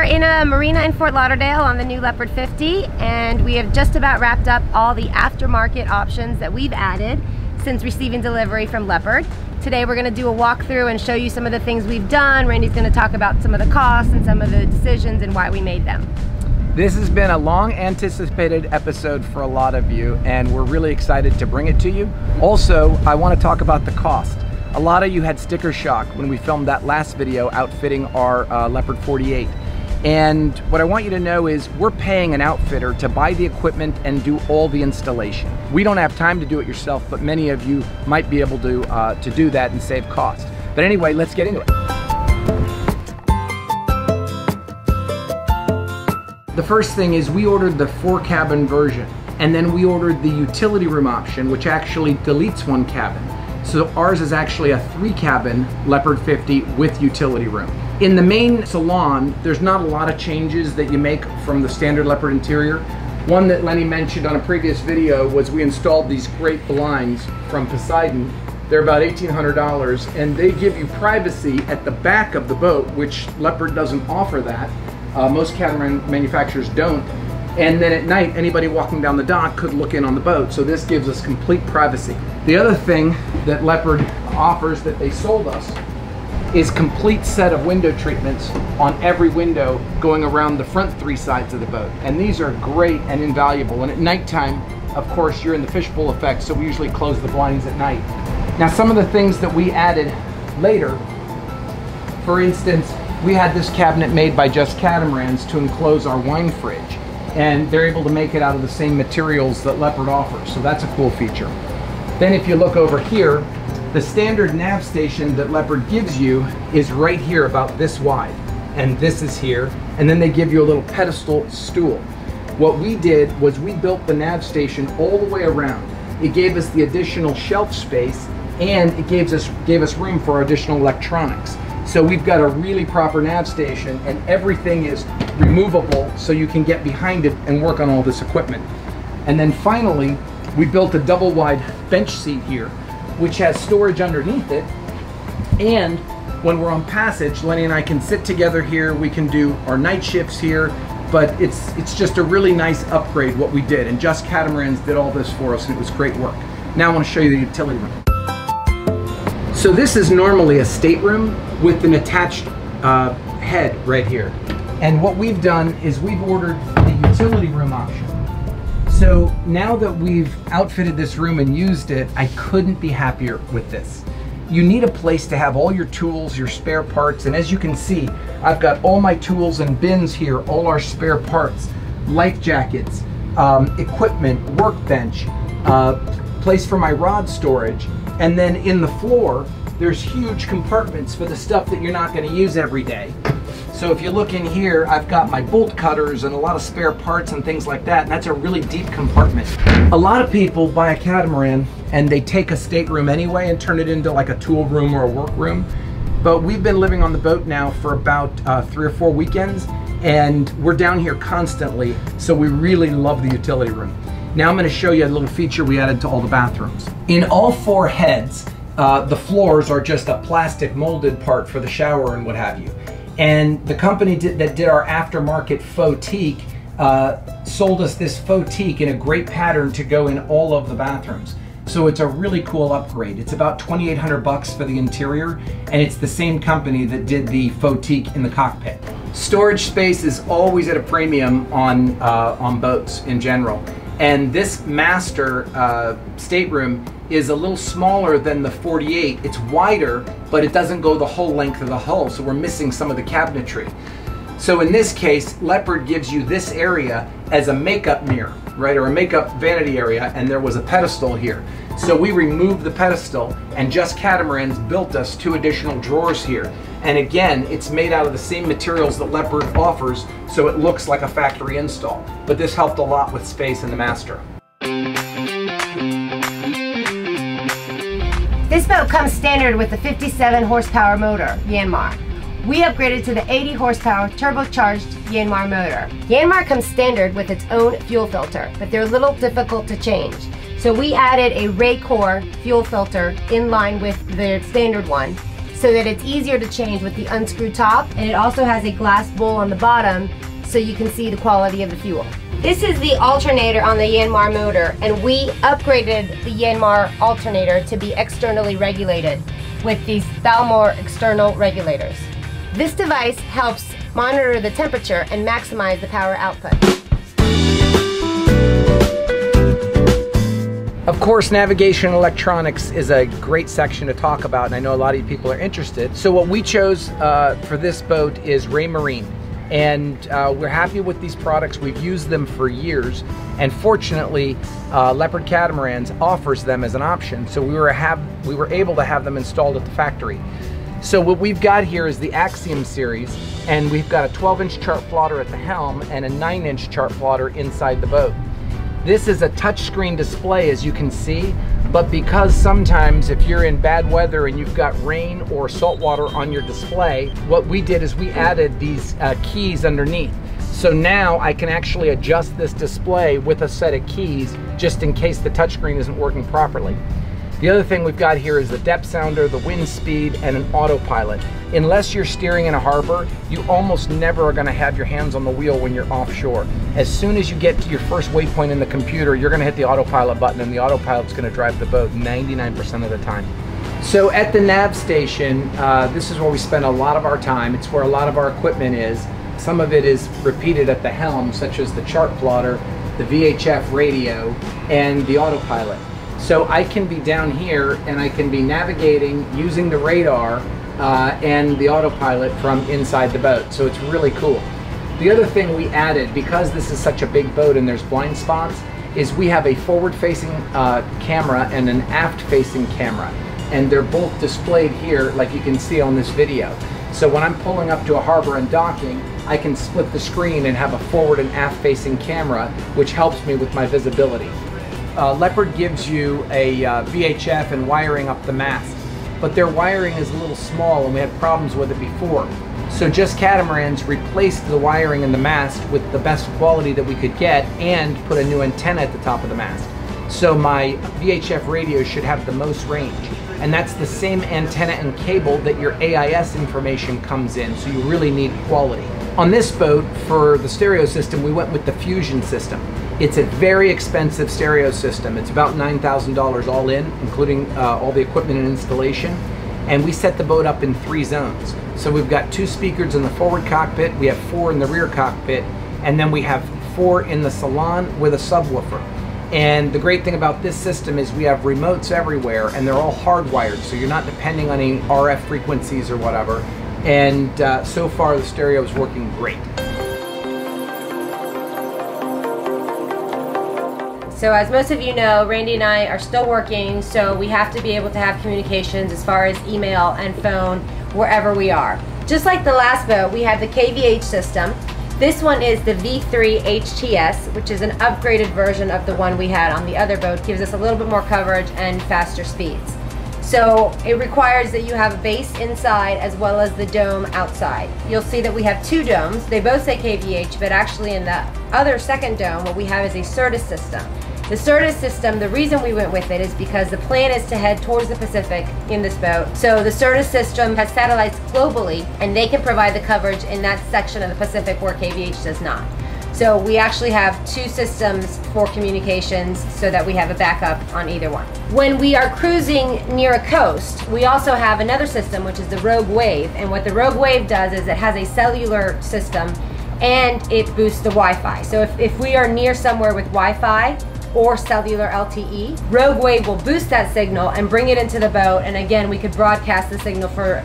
are in a marina in Fort Lauderdale on the new Leopard 50, and we have just about wrapped up all the aftermarket options that we've added since receiving delivery from Leopard. Today we're going to do a walkthrough and show you some of the things we've done. Randy's going to talk about some of the costs and some of the decisions and why we made them. This has been a long anticipated episode for a lot of you, and we're really excited to bring it to you. Also, I want to talk about the cost. A lot of you had sticker shock when we filmed that last video outfitting our Leopard 48. And what I want you to know is we're paying an outfitter to buy the equipment and do all the installation. We don't have time to do it yourself, but many of you might be able to do that and save cost. But anyway, let's get into it. The first thing is we ordered the 4-cabin version, and then we ordered the utility room option, which actually deletes 1 cabin. So ours is actually a 3-cabin Leopard 50 with utility room. In the main salon, there's not a lot of changes that you make from the standard Leopard interior. One that Lenny mentioned on a previous video was we installed these great blinds from Poseidon. They're about $1,800, and they give you privacy at the back of the boat, which Leopard doesn't offer that. Most catamaran manufacturers don't. And then at night, anybody walking down the dock could look in on the boat. So this gives us complete privacy. The other thing that Leopard offers that they sold us is complete set of window treatments on every window going around the front 3 sides of the boat. And these are great and invaluable. And at nighttime, of course, you're in the fishbowl effect, so we usually close the blinds at night. Now, some of the things that we added later, for instance, we had this cabinet made by Just Catamarans to enclose our wine fridge. And they're able to make it out of the same materials that Leopard offers, so that's a cool feature. Then if you look over here, the standard nav station that Leopard gives you is right here, about this wide, and this is here, and then they give you a little pedestal stool. What we did was we built the nav station all the way around. It gave us the additional shelf space, and it gave us room for additional electronics. So we've got a really proper nav station, and everything is removable so you can get behind it and work on all this equipment. And then finally, we built a double wide bench seat here, which has storage underneath it. And when we're on passage, Lenny and I can sit together here. We can do our night shifts here, but it's just a really nice upgrade what we did. And Just Catamarans did all this for us, and it was great work. Now I want to show you the utility room. So this is normally a stateroom with an attached head right here. And what we've done is we've ordered the utility room option. So now that we've outfitted this room and used it, I couldn't be happier with this. You need a place to have all your tools, your spare parts, and as you can see, I've got all my tools and bins here, all our spare parts, life jackets, equipment, workbench, place for my rod storage, and then in the floor, there's huge compartments for the stuff that you're not going to use every day. So if you look in here, I've got my bolt cutters and a lot of spare parts and things like that, and that's a really deep compartment. A lot of people buy a catamaran and they take a stateroom anyway and turn it into like a tool room or a work room. But we've been living on the boat now for about 3 or 4 weekends, and we're down here constantly, so we really love the utility room. Now I'm going to show you a little feature we added to all the bathrooms. In all 4 heads, the floors are just a plastic molded part for the shower and what have you. And the company that did our aftermarket faux teak sold us this faux teak in a great pattern to go in all of the bathrooms. So it's a really cool upgrade. It's about $2,800 for the interior, and it's the same company that did the faux teak in the cockpit. Storage space is always at a premium on boats in general. And this master stateroom is a little smaller than the 48. It's wider, but it doesn't go the whole length of the hull, so we're missing some of the cabinetry. So in this case, Leopard gives you this area as a makeup mirror, right, or a makeup vanity area, and there was a pedestal here. So we removed the pedestal, and Just Catamarans built us 2 additional drawers here. And again, it's made out of the same materials that Leopard offers, so it looks like a factory install. But this helped a lot with space in the master. This boat comes standard with the 57 horsepower motor, Yanmar. We upgraded to the 80 horsepower turbocharged Yanmar motor. Yanmar comes standard with its own fuel filter, but they're a little difficult to change. So we added a Raycor fuel filter in line with the standard one. so that it's easier to change with the unscrewed top, and it also has a glass bowl on the bottom so you can see the quality of the fuel. This is the alternator on the Yanmar motor, and we upgraded the Yanmar alternator to be externally regulated with these Balmor external regulators. This device helps monitor the temperature and maximize the power output. Of course, navigation electronics is a great section to talk about, and I know a lot of you people are interested. So what we chose for this boat is Ray Marine. And we're happy with these products. We've used them for years, and fortunately Leopard Catamarans offers them as an option, so we were able to have them installed at the factory. So what we've got here is the Axiom series, and we've got a 12-inch chart plotter at the helm and a 9-inch chart plotter inside the boat. This is a touchscreen display, as you can see, but because sometimes if you're in bad weather and you've got rain or salt water on your display, what we did is we added these keys underneath. So now I can actually adjust this display with a set of keys just in case the touchscreen isn't working properly. The other thing we've got here is the depth sounder, the wind speed, and an autopilot. Unless you're steering in a harbor, you almost never are going to have your hands on the wheel when you're offshore. As soon as you get to your first waypoint in the computer, you're going to hit the autopilot button, and the autopilot's going to drive the boat 99% of the time. So at the nav station, this is where we spend a lot of our time. It's where a lot of our equipment is. Some of it is repeated at the helm, such as the chart plotter, the VHF radio, and the autopilot. So I can be down here and I can be navigating using the radar and the autopilot from inside the boat. So it's really cool. The other thing we added, because this is such a big boat and there's blind spots, is we have a forward-facing camera and an aft-facing camera. And they're both displayed here like you can see on this video. So when I'm pulling up to a harbor and docking, I can split the screen and have a forward and aft-facing camera, which helps me with my visibility. Leopard gives you a VHF and wiring up the mast, but their wiring is a little small and we had problems with it before. So Just Catamarans replaced the wiring in the mast with the best quality that we could get and put a new antenna at the top of the mast. So my VHF radio should have the most range, and that's the same antenna and cable that your AIS information comes in, so you really need quality. On this boat, for the stereo system, we went with the Fusion system. It's a very expensive stereo system. It's about $9,000 all in, including all the equipment and installation. And we set the boat up in 3 zones. So we've got 2 speakers in the forward cockpit, we have 4 in the rear cockpit, and then we have 4 in the salon with a subwoofer. And the great thing about this system is we have remotes everywhere, and they're all hardwired, so you're not depending on any RF frequencies or whatever. And so far the stereo is working great. So as most of you know, Randy and I are still working, so we have to be able to have communications as far as email and phone wherever we are. Just like the last boat, we have the KVH system. This one is the V3 HTS, which is an upgraded version of the one we had on the other boat. It gives us a little bit more coverage and faster speeds. So it requires that you have a base inside as well as the dome outside. You'll see that we have 2 domes. They both say KVH, but actually in the other second dome, what we have is a Certus system. The Certus system, the reason we went with it is because the plan is to head towards the Pacific in this boat. So the Certus system has satellites globally, and they can provide the coverage in that section of the Pacific where KVH does not. So we actually have 2 systems for communications so that we have a backup on either one. When we are cruising near a coast, we also have another system, which is the Rogue Wave. And what the Rogue Wave does is it has a cellular system and it boosts the Wi-Fi. So if we are near somewhere with Wi-Fi or cellular LTE, Rogue Wave will boost that signal and bring it into the boat, and again, we could broadcast the signal for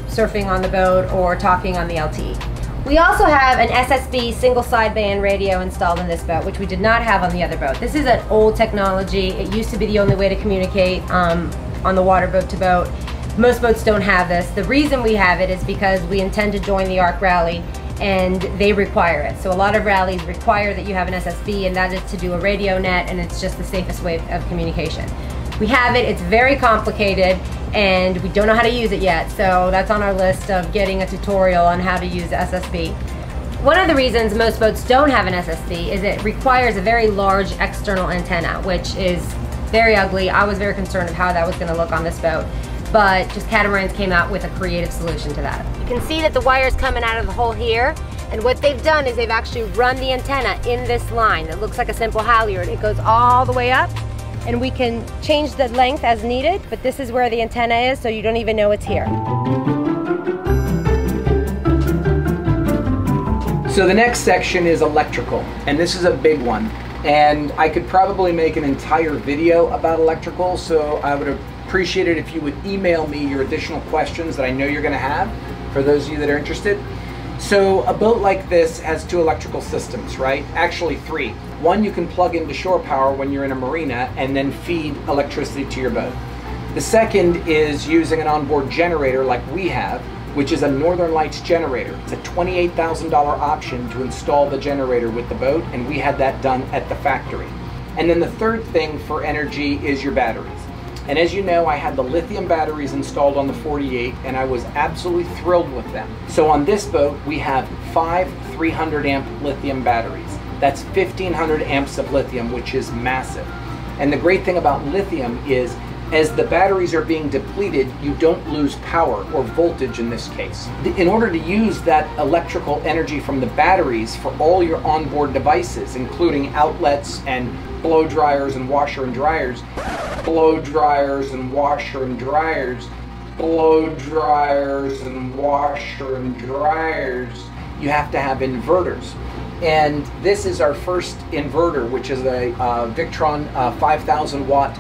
surfing on the boat or talking on the LTE. We also have an SSB single sideband radio installed in this boat, which we did not have on the other boat. This is an old technology. It used to be the only way to communicate on the water boat to boat. Most boats don't have this. The reason we have it is because we intend to join the ARC Rally, and they require it. So a lot of rallies require that you have an SSB, and that is to do a radio net, and it's just the safest way of communication. We have it, it's very complicated, and we don't know how to use it yet, so that's on our list of getting a tutorial on how to use SSB. One of the reasons most boats don't have an SSB is it requires a very large external antenna, which is very ugly. I was very concerned of how that was going to look on this boat. but just Catamarans came out with a creative solution to that. You can see that the wire's coming out of the hole here, and what they've done is they've actually run the antenna in this line that looks like a simple halyard. It goes all the way up, and we can change the length as needed, but this is where the antenna is, so you don't even know it's here. So the next section is electrical, and this is a big one. And I could probably make an entire video about electrical, so I would appreciate it if you would email me your additional questions that I know you're gonna have, for those of you that are interested. So a boat like this has 2 electrical systems, right? Actually 3. One you can plug into shore power when you're in a marina and then feed electricity to your boat. The second is using an onboard generator like we have, which is a Northern Lights generator. It's a $28,000 option to install the generator with the boat, and we had that done at the factory. And then the third thing for energy is your batteries. And as you know, I had the lithium batteries installed on the 48, and I was absolutely thrilled with them. So on this boat, we have 5 300 amp lithium batteries. That's 1,500 amps of lithium, which is massive. And the great thing about lithium is, as the batteries are being depleted, you don't lose power, or voltage in this case. In order to use that electrical energy from the batteries for all your onboard devices, including outlets and blow dryers and washer and dryers, blow dryers and washer and dryers, blow dryers and washer and dryers, you have to have inverters. And this is our first inverter, which is a Victron 5,000 watt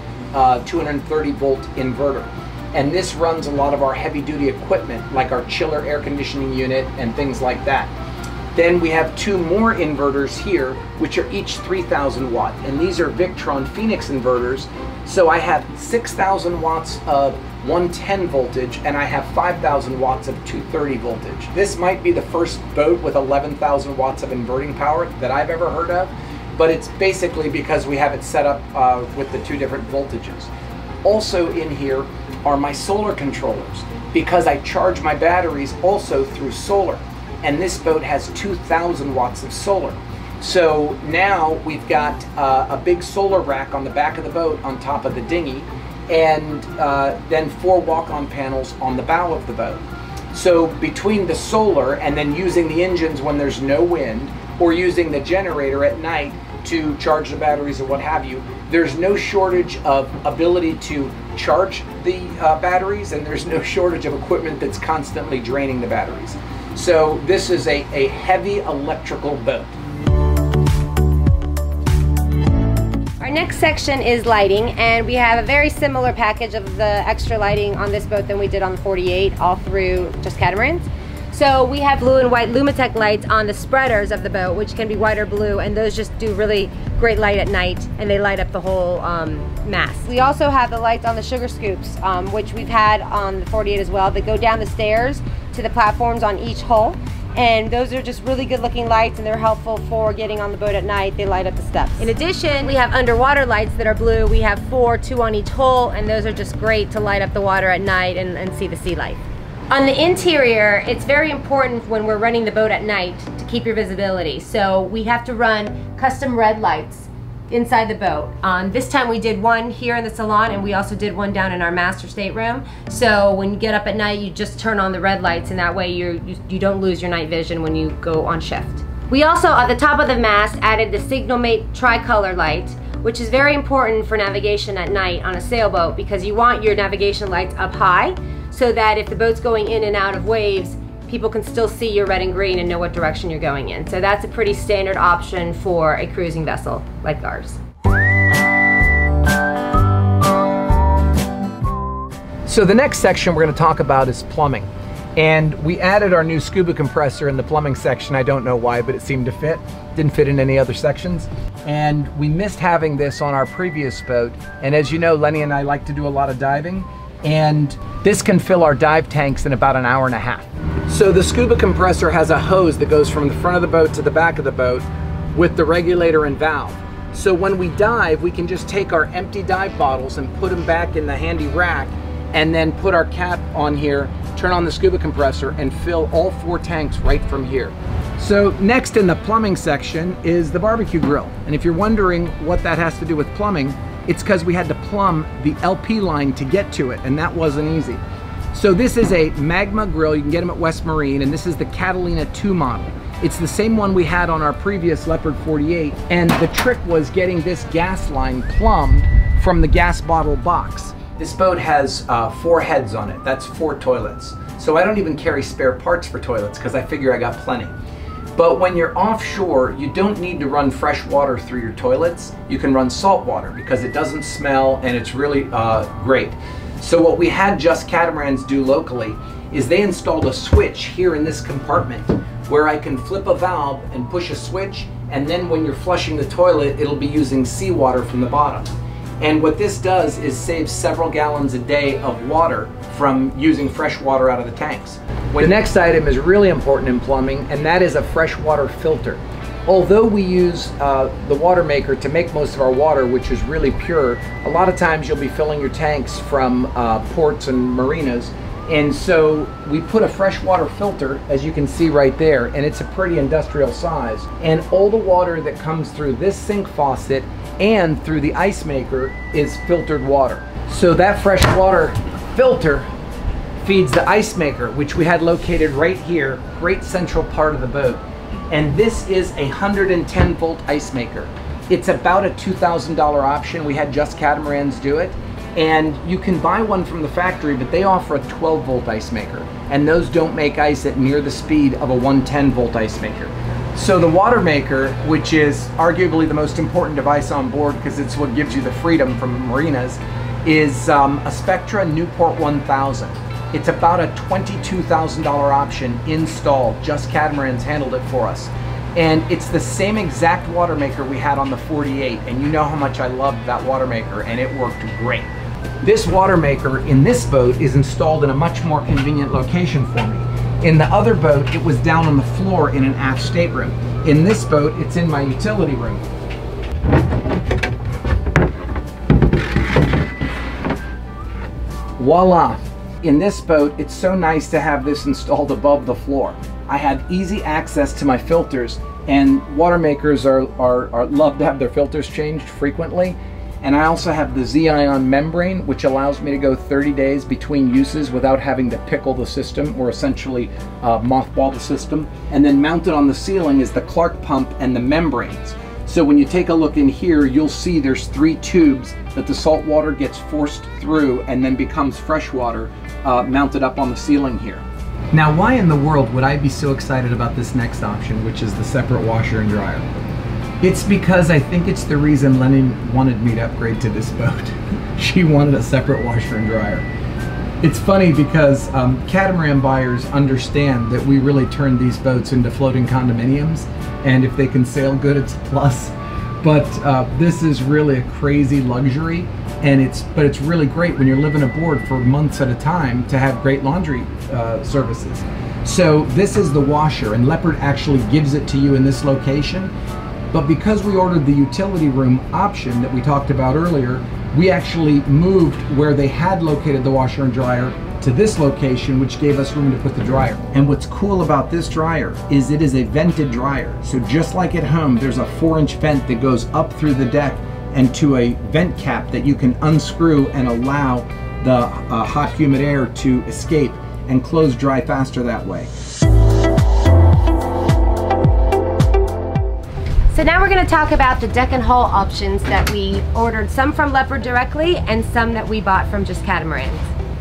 230 volt inverter, and this runs a lot of our heavy duty equipment like our chiller air conditioning unit and things like that. Then we have 2 more inverters here, which are each 3,000 watt, and these are Victron Phoenix inverters. So I have 6,000 watts of 110 voltage, and I have 5,000 watts of 230 voltage. This might be the first boat with 11,000 watts of inverting power that I've ever heard of, but it's basically because we have it set up with the 2 different voltages. Also in here are my solar controllers, because I charge my batteries also through solar. And this boat has 2,000 watts of solar. So now we've got a big solar rack on the back of the boat on top of the dinghy, and then 4 walk-on panels on the bow of the boat. So between the solar and then using the engines when there's no wind, or using the generator at night to charge the batteries or what have you, there's no shortage of ability to charge the batteries, and there's no shortage of equipment that's constantly draining the batteries. So this is a heavy electrical boat. Our next section is lighting, and we have a very similar package of the extra lighting on this boat than we did on the 48, all through just catamarans. So we have blue and white Lumitech lights on the spreaders of the boat, which can be white or blue, and those just do really great light at night, and they light up the whole mast. We also have the lights on the sugar scoops, which we've had on the 48 as well, that go down the stairs to the platforms on each hull. And those are just really good looking lights, and they're helpful for getting on the boat at night. They light up the steps. In addition, we have underwater lights that are blue. We have 4, 2 on each hull, and those are just great to light up the water at night and see the sea life. On the interior, it's very important when we're running the boat at night to keep your visibility. So we have to run custom red lights inside the boat. This time we did one here in the salon, and we also did one down in our master stateroom. So when you get up at night, you just turn on the red lights, and that way you don't lose your night vision when you go on shift. We also, at the top of the mast, added the Signalmate tricolor light, which is very important for navigation at night on a sailboat, because you want your navigation lights up high, so that if the boat's going in and out of waves, people can still see your red and green and know what direction you're going in. So that's a pretty standard option for a cruising vessel like ours. So the next section we're going to talk about is plumbing. And we added our new scuba compressor in the plumbing section. I don't know why, but it seemed to fit. Didn't fit in any other sections. And we missed having this on our previous boat. And as you know, Lenny and I like to do a lot of diving. And this can fill our dive tanks in about an hour and a half. So the scuba compressor has a hose that goes from the front of the boat to the back of the boat with the regulator and valve. So when we dive, we can just take our empty dive bottles and put them back in the handy rack, and then put our cap on here, turn on the scuba compressor, and fill all 4 tanks right from here. So next in the plumbing section is the barbecue grill. And if you're wondering what that has to do with plumbing, It's because we had to plumb the LP line to get to it, and that wasn't easy. So this is a Magma grill. You can get them at West Marine, and this is the Catalina 2 model. It's the same one we had on our previous Leopard 48, and the trick was getting this gas line plumbed from the gas bottle box. This boat has 4 heads on it. That's 4 toilets. So I don't even carry spare parts for toilets because I figure I got plenty. But when you're offshore, you don't need to run fresh water through your toilets. You can run salt water because it doesn't smell and it's really great. So what we had Just Catamarans do locally is they installed a switch here in this compartment where I can flip a valve and push a switch, and then when you're flushing the toilet, it'll be using seawater from the bottom. And what this does is save several gallons a day of water from using fresh water out of the tanks. The next item is really important in plumbing, and that is a freshwater filter. Although we use the water maker to make most of our water, which is really pure, a lot of times you'll be filling your tanks from ports and marinas. And so we put a freshwater filter, as you can see right there, and it's a pretty industrial size. And all the water that comes through this sink faucet and through the ice maker is filtered water. So that freshwater filter feeds the ice maker, which we had located right here, great central part of the boat. And this is a 110 volt ice maker. It's about a $2,000 option. We had Just Catamarans do it. And you can buy one from the factory, but they offer a 12 volt ice maker. And those don't make ice at near the speed of a 110 volt ice maker. So the water maker, which is arguably the most important device on board because it's what gives you the freedom from marinas, is a Spectra Newport 1000. It's about a $22,000 option installed. Just Catamarans handled it for us. And it's the same exact water maker we had on the 48, and you know how much I loved that water maker, and it worked great. This water maker in this boat is installed in a much more convenient location for me. In the other boat, it was down on the floor in an aft stateroom. In this boat, it's in my utility room. Voila! In this boat, it's so nice to have this installed above the floor. I have easy access to my filters, and water makers are love to have their filters changed frequently. And I also have the Z-ion membrane, which allows me to go 30 days between uses without having to pickle the system, or essentially mothball the system. And then mounted on the ceiling is the Clark pump and the membranes. So when you take a look in here, you'll see there's 3 tubes that the salt water gets forced through and then becomes fresh water mounted up on the ceiling here. Now, why in the world would I be so excited about this next option, which is the separate washer and dryer? It's because I think it's the reason Lenny wanted me to upgrade to this boat. She wanted a separate washer and dryer. It's funny because catamaran buyers understand that we really turned these boats into floating condominiums, and if they can sail good, it's a plus. But this is really a crazy luxury, and it's really great when you're living aboard for months at a time to have great laundry services. So this is the washer, and Leopard actually gives it to you in this location. But because we ordered the utility room option that we talked about earlier, we actually moved where they had located the washer and dryer to this location, which gave us room to put the dryer. And what's cool about this dryer is it is a vented dryer. So just like at home, there's a 4-inch vent that goes up through the deck and to a vent cap that you can unscrew and allow the hot, humid air to escape and close dry faster that way. So now we're going to talk about the deck and hull options that we ordered, some from Leopard directly and some that we bought from Just Catamarans.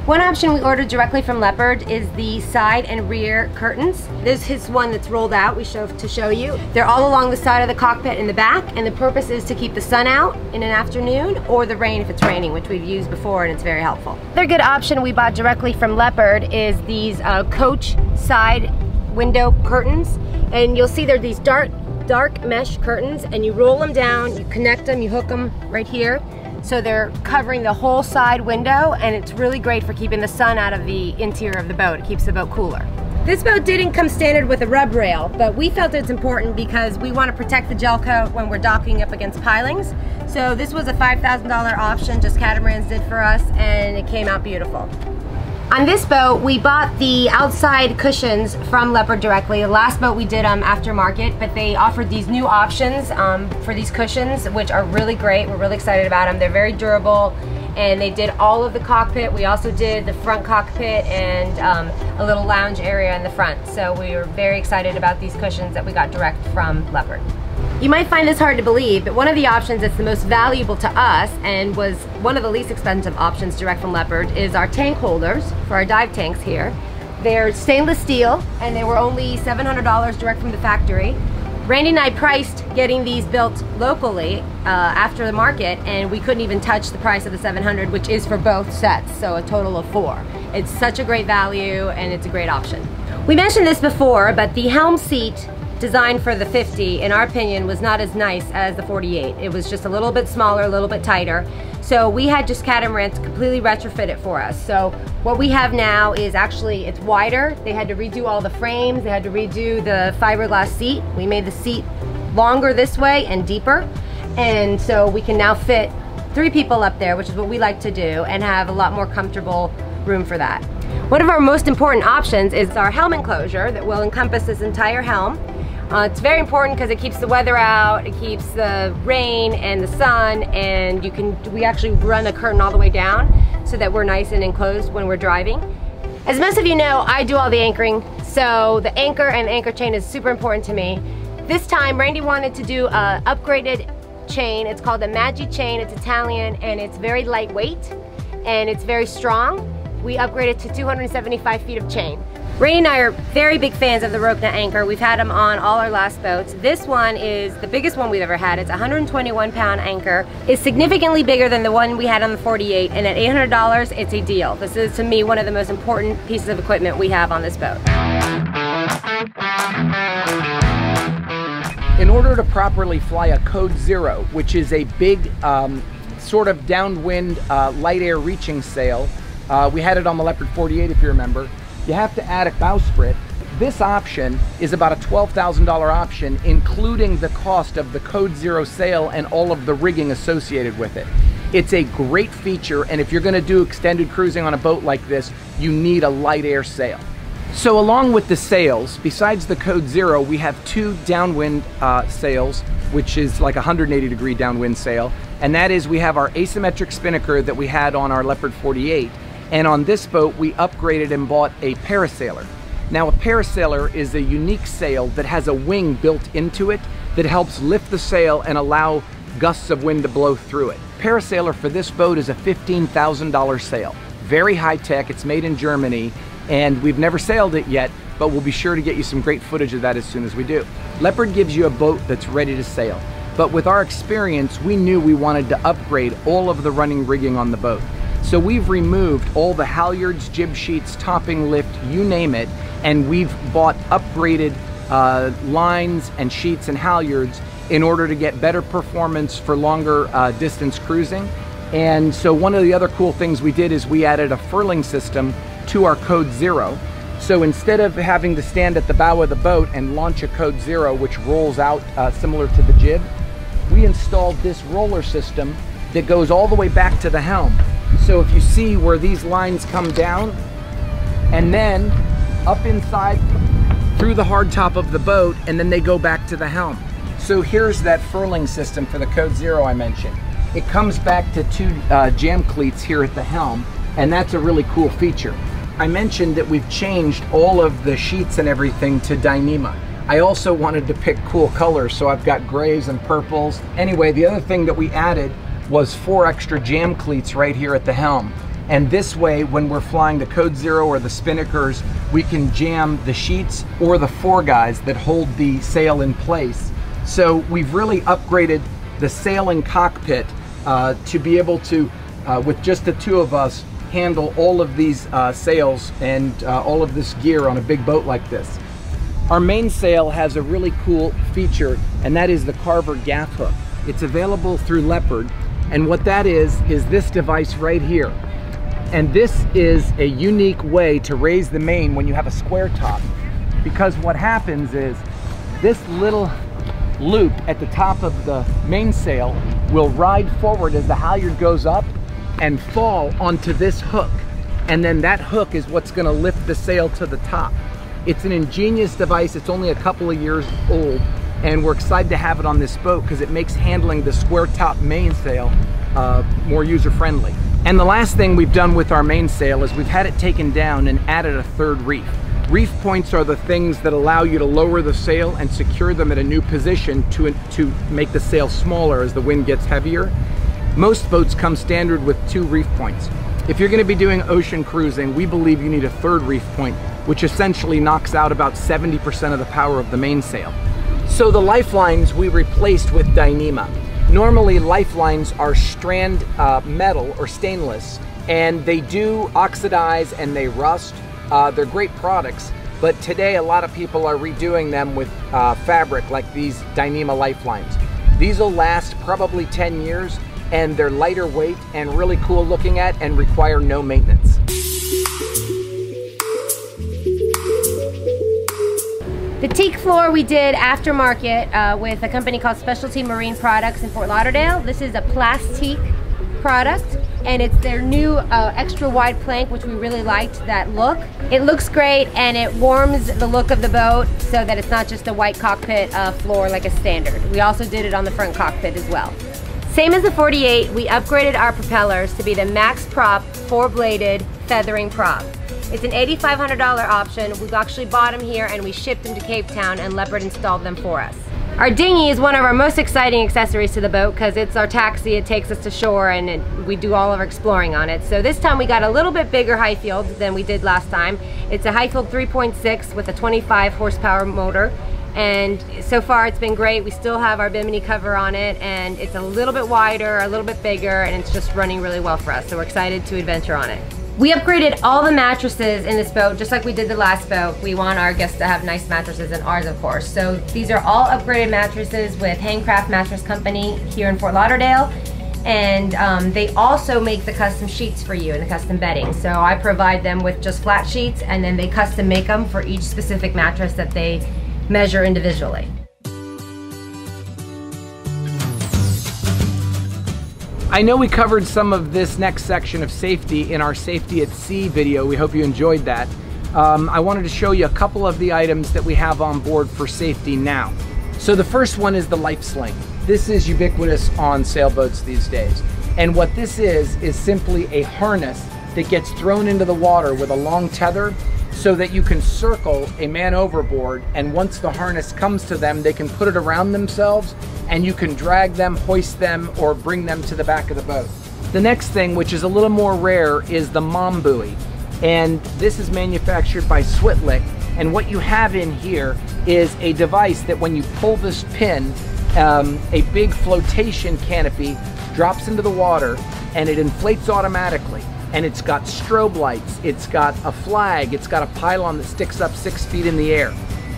One option we ordered directly from Leopard is the side and rear curtains. This is one that's rolled out to show you. They're all along the side of the cockpit in the back, and the purpose is to keep the sun out in an afternoon or the rain if it's raining, which we've used before, and it's very helpful. Another good option we bought directly from Leopard is these coach side window curtains, and you'll see they're these dark mesh curtains, and you roll them down, you connect them, you hook them right here. So they're covering the whole side window, and it's really great for keeping the sun out of the interior of the boat. It keeps the boat cooler. This boat didn't come standard with a rub rail, but we felt it's important because we want to protect the gel coat when we're docking up against pilings. So this was a $5,000 option Just Catamarans did for us, and it came out beautiful. On this boat, we bought the outside cushions from Leopard directly. The last boat we did aftermarket, but they offered these new options for these cushions, which are really great. We're really excited about them. They're very durable, and they did all of the cockpit. We also did the front cockpit and a little lounge area in the front. So we were very excited about these cushions that we got direct from Leopard. You might find this hard to believe, but one of the options that's the most valuable to us and was one of the least expensive options direct from Leopard is our tank holders for our dive tanks here. They're stainless steel and they were only $700 direct from the factory. Randy and I priced getting these built locally after the market, and we couldn't even touch the price of the $700, which is for both sets, so a total of 4. It's such a great value and it's a great option. We mentioned this before, but the helm seat designed for the 50, in our opinion, was not as nice as the 48. It was just a little bit smaller, a little bit tighter. So we had just Catamaran to completely retrofit it for us. So what we have now is actually, it's wider. They had to redo all the frames. They had to redo the fiberglass seat. We made the seat longer this way and deeper. And so we can now fit 3 people up there, which is what we like to do, and have a lot more comfortable room for that. One of our most important options is our helm enclosure that will encompass this entire helm. It's very important because it keeps the weather out, it keeps the rain and the sun, and we actually run a curtain all the way down so that we're nice and enclosed when we're driving. As most of you know, I do all the anchoring, so the anchor and anchor chain is super important to me. This time, Randy wanted to do an upgraded chain. It's called a Maggi chain. It's Italian and it's very lightweight and it's very strong. We upgraded to 275 feet of chain. Randy and I are very big fans of the rope net anchor. We've had them on all our last boats. This one is the biggest one we've ever had. It's a 121-pound anchor. It's significantly bigger than the one we had on the 48, and at $800, it's a deal. This is, to me, one of the most important pieces of equipment we have on this boat. In order to properly fly a Code Zero, which is a big sort of downwind light air reaching sail, we had it on the Leopard 48 if you remember, you have to add a bowsprit. This option is about a $12,000 option, including the cost of the Code Zero sail and all of the rigging associated with it. It's a great feature, and if you're gonna do extended cruising on a boat like this, you need a light air sail. So along with the sails, besides the Code Zero, we have 2 downwind sails, which is like a 180-degree downwind sail, and that is we have our asymmetric spinnaker that we had on our Leopard 48, and on this boat we upgraded and bought a parasailer. Now a parasailer is a unique sail that has a wing built into it that helps lift the sail and allow gusts of wind to blow through it. Parasailer for this boat is a $15,000 sail. Very high tech, it's made in Germany, and we've never sailed it yet, but we'll be sure to get you some great footage of that as soon as we do. Leopard gives you a boat that's ready to sail, but with our experience, we knew we wanted to upgrade all of the running rigging on the boat. So we've removed all the halyards, jib sheets, topping lift, you name it, and we've bought upgraded lines and sheets and halyards in order to get better performance for longer distance cruising. And so one of the other cool things we did is we added a furling system to our Code Zero. So instead of having to stand at the bow of the boat and launch a Code Zero, which rolls out similar to the jib, we installed this roller system that goes all the way back to the helm. So if you see where these lines come down and then up inside through the hardtop of the boat, and then they go back to the helm. So here's that furling system for the Code Zero I mentioned. It comes back to 2 jam cleats here at the helm, and that's a really cool feature. I mentioned that we've changed all of the sheets and everything to Dyneema. I also wanted to pick cool colors, so I've got grays and purples. Anyway, the other thing that we added was 4 extra jam cleats right here at the helm. And this way, when we're flying the Code Zero or the spinnakers, we can jam the sheets or the 4 guys that hold the sail in place. So we've really upgraded the sailing cockpit to be able to, with just the 2 of us, handle all of these sails and all of this gear on a big boat like this. Our mainsail has a really cool feature, and that is the Carver gaff hook. It's available through Leopard, and what that is this device right here. And this is a unique way to raise the main when you have a square top, because what happens is this little loop at the top of the mainsail will ride forward as the halyard goes up and fall onto this hook. and then that hook is what's going to lift the sail to the top. It's an ingenious device. It's only a couple of years old, and we're excited to have it on this boat because it makes handling the square top mainsail more user-friendly. And the last thing we've done with our mainsail is we've had it taken down and added a third reef. Reef points are the things that allow you to lower the sail and secure them at a new position to make the sail smaller as the wind gets heavier. Most boats come standard with 2 reef points. If you're going to be doing ocean cruising, we believe you need a third reef point, which essentially knocks out about 70% of the power of the mainsail. So the lifelines we replaced with Dyneema. Normally lifelines are strand metal or stainless, and they do oxidize and they rust. They're great products, but today a lot of people are redoing them with fabric like these Dyneema lifelines. These will last probably 10 years, and they're lighter weight and really cool looking at and require no maintenance. The teak floor we did aftermarket with a company called Specialty Marine Products in Fort Lauderdale. This is a plastique product, and it's their new extra wide plank, which we really liked that look. It looks great, and it warms the look of the boat so that it's not just a white cockpit floor like a standard. We also did it on the front cockpit as well. Same as the 48, we upgraded our propellers to be the Max Prop 4-bladed feathering prop. It's an $8,500 option. We actually bought them here and we shipped them to Cape Town, and Leopard installed them for us. Our dinghy is one of our most exciting accessories to the boat because it's our taxi. It takes us to shore and we do all of our exploring on it. So this time we got a little bit bigger high field than we did last time. It's a high field 3.6 with a 25 horsepower motor. And so far it's been great. We still have our bimini cover on it, and it's a little bit wider, a little bit bigger, and it's just running really well for us. So we're excited to adventure on it. We upgraded all the mattresses in this boat, just like we did the last boat. We want our guests to have nice mattresses, and ours of course. So these are all upgraded mattresses with Handcraft Mattress Company here in Fort Lauderdale. And they also make the custom sheets for you and the custom bedding. So I provide them with just flat sheets, and then they custom make them for each specific mattress that they measure individually. I know we covered some of this next section of safety in our Safety at Sea video. We hope you enjoyed that. I wanted to show you a couple of the items that we have on board for safety now. So the first one is the life sling. This is ubiquitous on sailboats these days. And what this is simply a harness that gets thrown into the water with a long tether so that you can circle a man overboard, and once the harness comes to them, they can put it around themselves and you can drag them, hoist them, or bring them to the back of the boat. The next thing, which is a little more rare, is the mom buoy. And this is manufactured by Switlick, and what you have in here is a device that when you pull this pin, a big flotation canopy drops into the water and it inflates automatically. And it's got strobe lights, it's got a flag, it's got a pylon that sticks up 6 feet in the air.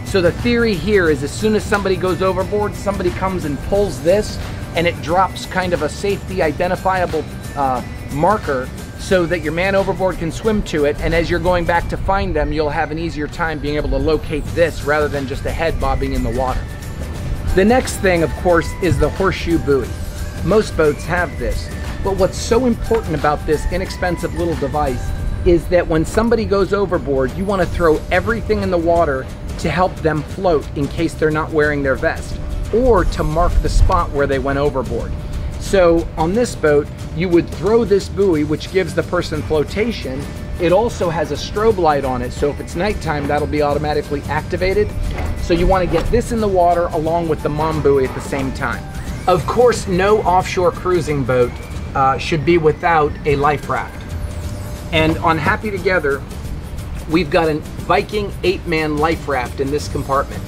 So the theory here is as soon as somebody goes overboard, somebody comes and pulls this, and it drops kind of a safety identifiable marker so that your man overboard can swim to it, and as you're going back to find them, you'll have an easier time being able to locate this rather than just a head bobbing in the water. The next thing, of course, is the horseshoe buoy. Most boats have this. But what's so important about this inexpensive little device is that when somebody goes overboard, you want to throw everything in the water to help them float in case they're not wearing their vest, or to mark the spot where they went overboard. So on this boat, you would throw this buoy, which gives the person flotation. It also has a strobe light on it, so if it's nighttime, that'll be automatically activated. So you want to get this in the water along with the mom buoy at the same time. Of course, no offshore cruising boat should be without a life raft. And on Happy Together, we've got a Viking 8-man life raft in this compartment.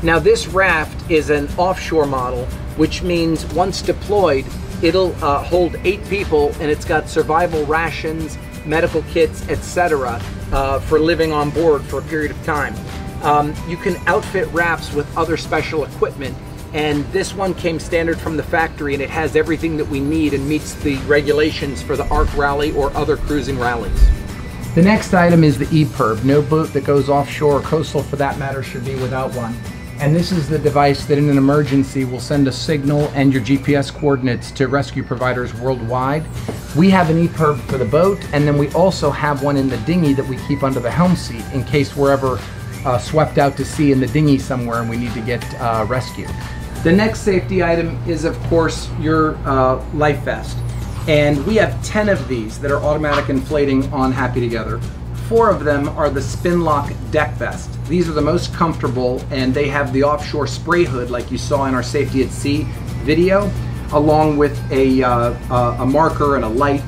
Now this raft is an offshore model, which means once deployed, it'll hold 8 people, and it's got survival rations, medical kits, etc. For living on board for a period of time. You can outfit rafts with other special equipment, and this one came standard from the factory, and it has everything that we need and meets the regulations for the ARC rally or other cruising rallies. The next item is the EPIRB. No boat that goes offshore or coastal for that matter should be without one. And this is the device that in an emergency will send a signal and your GPS coordinates to rescue providers worldwide. We have an EPIRB for the boat, and then we also have one in the dinghy that we keep under the helm seat in case we're ever swept out to sea in the dinghy somewhere and we need to get rescued. The next safety item is, of course, your life vest. And we have 10 of these that are automatic inflating on Happy Together. 4 of them are the spin lock deck vest. These are the most comfortable, and they have the offshore spray hood like you saw in our Safety at Sea video, along with a marker and a light.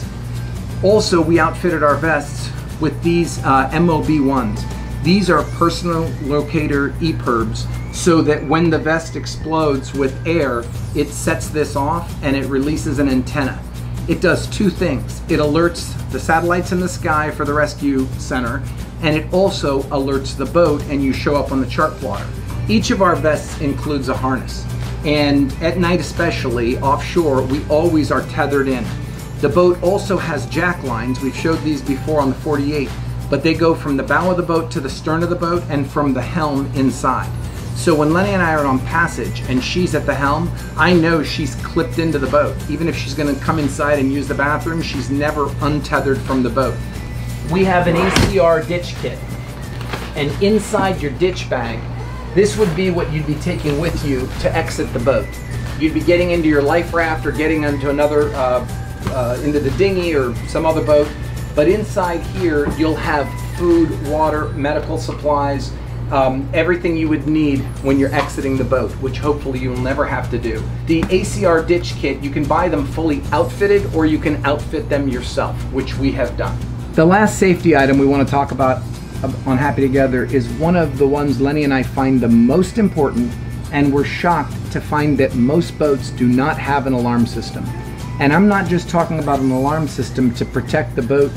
Also, we outfitted our vests with these MOB ones. These are personal locator EPIRBs, so that when the vest explodes with air, it sets this off and it releases an antenna. It does 2 things. It alerts the satellites in the sky for the rescue center, and it also alerts the boat and you show up on the chart plotter. Each of our vests includes a harness, and at night especially, offshore, we always are tethered in. The boat also has jack lines. We've showed these before on the 48, but they go from the bow of the boat to the stern of the boat and from the helm inside. So when Lenny and I are on passage and she's at the helm, I know she's clipped into the boat. Even if she's gonna come inside and use the bathroom, she's never untethered from the boat. We have an ACR ditch kit. And inside your ditch bag, this would be what you'd be taking with you to exit the boat. You'd be getting into your life raft or getting into another, into the dinghy or some other boat. But inside here, you'll have food, water, medical supplies, everything you would need when you're exiting the boat, which hopefully you'll never have to do. The ACR ditch kit, you can buy them fully outfitted or you can outfit them yourself, which we have done. The last safety item we want to talk about on Happy Together is one of the ones Lenny and I find the most important, and we're shocked to find that most boats do not have an alarm system. And I'm not just talking about an alarm system to protect the boat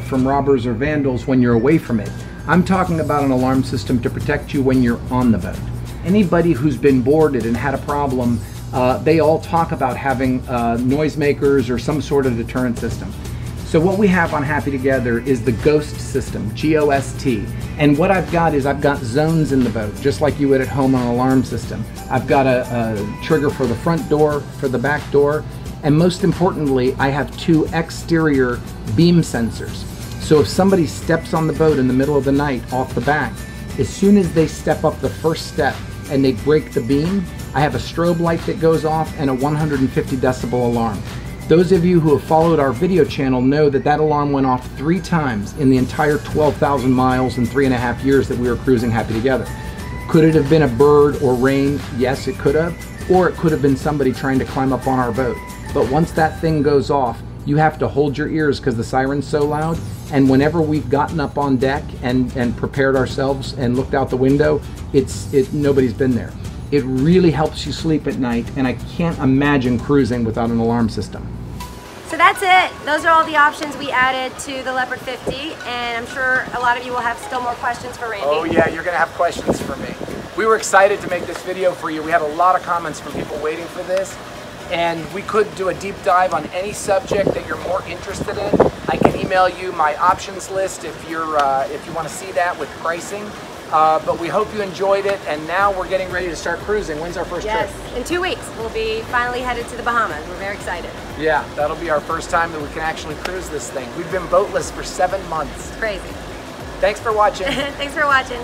from robbers or vandals when you're away from it. I'm talking about an alarm system to protect you when you're on the boat. Anybody who's been boarded and had a problem, they all talk about having noisemakers or some sort of deterrent system. So what we have on Happy Together is the GHOST system, G-O-S-T. And what I've got is I've got zones in the boat, just like you would at home on an alarm system. I've got a trigger for the front door, for the back door, and most importantly, I have 2 exterior beam sensors. So if somebody steps on the boat in the middle of the night off the back, as soon as they step up the first step and they break the beam, I have a strobe light that goes off and a 150 decibel alarm. Those of you who have followed our video channel know that that alarm went off 3 times in the entire 12,000 miles and 3.5 years that we were cruising Happy Together. Could it have been a bird or rain? Yes, it could have. Or it could have been somebody trying to climb up on our boat. But once that thing goes off, you have to hold your ears because the siren's so loud. And whenever we've gotten up on deck and prepared ourselves and looked out the window, nobody's been there. It really helps you sleep at night, and I can't imagine cruising without an alarm system. So that's it. Those are all the options we added to the Leopard 50, and I'm sure a lot of you will have still more questions for Randy. Oh yeah, you're gonna have questions for me. We were excited to make this video for you. We had a lot of comments from people waiting for this, and we could do a deep dive on any subject that you're more interested in. I can email you my options list if you want to see that with pricing. But we hope you enjoyed it, and now we're getting ready to start cruising. When's our first trip? Yes, in 2 weeks. We'll be finally headed to the Bahamas. We're very excited. Yeah, that'll be our first time that we can actually cruise this thing. We've been boatless for 7 months. It's crazy. Thanks for watching. Thanks for watching.